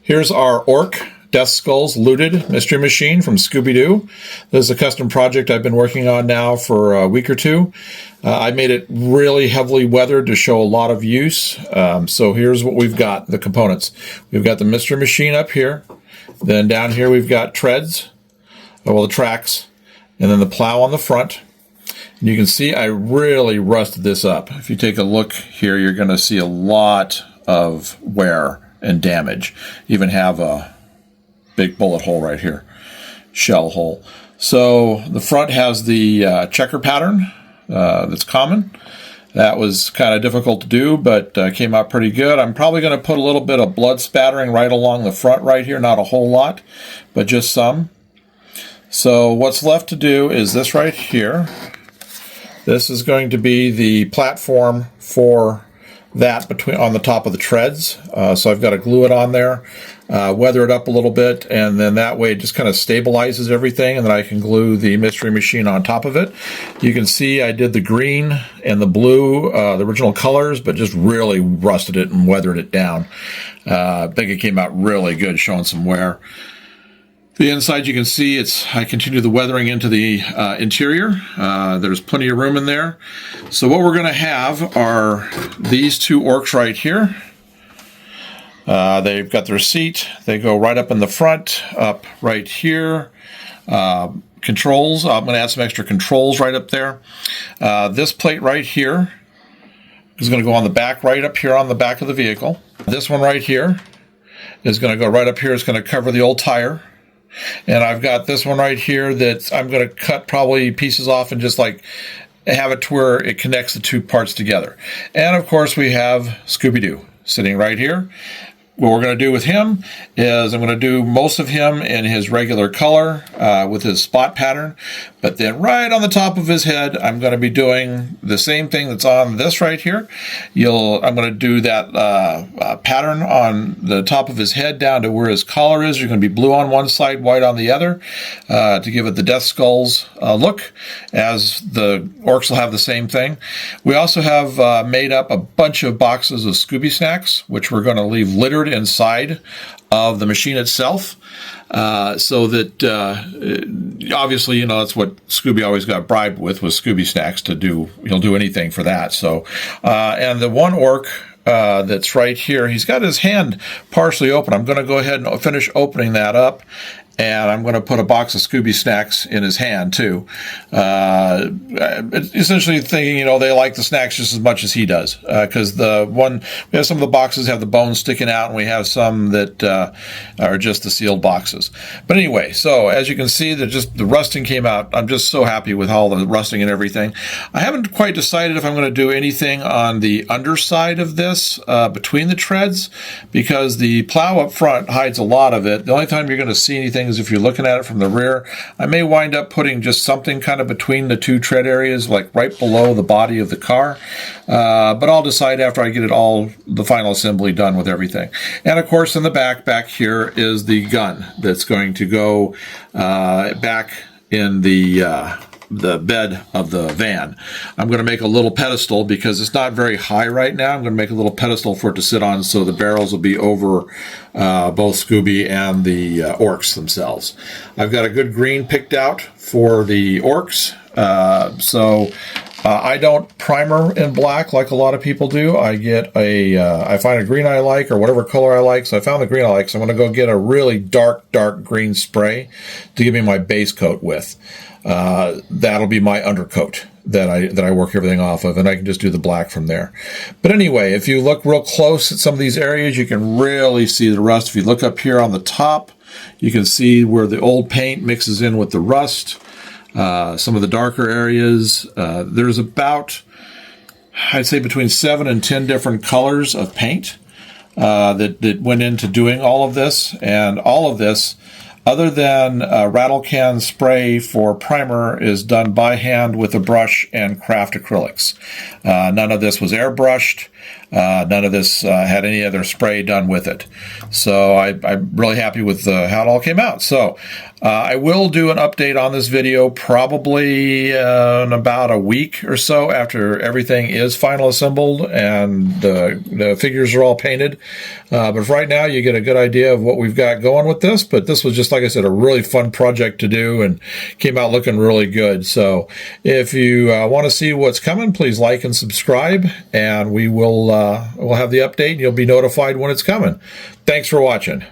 Here's our Ork Deathskulls looted mystery machine from Scooby-Doo. This is a custom project I've been working on now for a week or two. I made it really heavily weathered to show a lot of use. So here's what we've got, the components. We've got the mystery machine up here. Then down here we've got treads, well, the tracks, and then the plow on the front. And you can see I really rusted this up. If you take a look here, you're going to see a lot of wear and damage. Even have a big bullet hole right here, shell hole. So the front has the checker pattern that's common. That was kind of difficult to do, but came out pretty good. I'm probably going to put a little bit of blood spattering right along the front right here, not a whole lot, but just some. So what's left to do is this right here. This is going to be the platform for that on the top of the treads. So I've got to glue it on there, weather it up a little bit, and then that way it just kind of stabilizes everything, and then I can glue the mystery machine on top of it. You can see I did the green and the blue, the original colors, but just really rusted it and weathered it down. I think it came out really good, showing some wear. The inside, you can see I continue the weathering into the interior. There's plenty of room in there. So what we're going to have are these two orcs right here. They've got their seat. They go right up in the front, up right here. Controls, I'm going to add some extra controls right up there. This plate right here is going to go on the back, right up here on the back of the vehicle. This one right here is going to go right up here. It's going to cover the old tire. And I've got this one right here that I'm going to cut probably pieces off and just like have it to where it connects the two parts together. And of course we have Scooby-Doo sitting right here. What we're going to do with him is I'm going to do most of him in his regular color with his spot pattern, but then right on the top of his head I'm going to be doing the same thing that's on this right here. I'm going to do that pattern on the top of his head down to where his collar is. You're going to be blue on one side, white on the other, to give it the Deathskulls look, as the orcs will have the same thing. We also have made up a bunch of boxes of Scooby snacks, which we're going to leave littered inside of the machine itself, so that obviously, you know, that's what Scooby always got bribed with, was Scooby snacks. To do, he'll do anything for that. So and the one orc that's right here, he's got his hand partially open. I'm going to go ahead and finish opening that up, and I'm going to put a box of Scooby snacks in his hand too. Essentially thinking, you know, they like the snacks just as much as he does, because we have some of the boxes have the bones sticking out, and we have some that are just the sealed boxes. But anyway, so as you can see, the rusting came out. I'm just so happy with all the rusting and everything. I haven't quite decided if I'm going to do anything on the underside of this between the treads, because the plow up front hides a lot of it. The only time you're going to see anything is if you're looking at it from the rear. I may wind up putting just something kind of between the two tread areas, like right below the body of the car. But I'll decide after I get the final assembly done with everything. And of course, in the back here is the gun that's going to go back in the bed of the van. I'm going to make a little pedestal because it's not very high right now. I'm going to make a little pedestal for it to sit on, so the barrels will be over both Scooby and the orcs themselves. I've got a good green picked out for the orcs. I don't primer in black like a lot of people do. I get I find a green I like, or whatever color I like. So I found the green I like. So I'm going to go get a really dark green spray to give me my base coat with. That'll be my undercoat that I work everything off of, and I can just do the black from there. But anyway, if you look real close at some of these areas, you can really see the rust. If you look up here on the top, you can see where the old paint mixes in with the rust. Some of the darker areas, there's about, I'd say, between 7 and 10 different colors of paint that went into doing all of this. And all of this, other than rattle can spray for primer, is done by hand with a brush and craft acrylics. None of this was airbrushed. None of this had any other spray done with it. So I'm really happy with how it all came out. So I will do an update on this video probably in about a week or so after everything is final assembled and the figures are all painted. But right now you get a good idea of what we've got going with this. But this was just, like I said, a really fun project to do and came out looking really good. So if you want to see what's coming, please like and subscribe, and we'll have the update and you'll be notified when it's coming. Thanks for watching.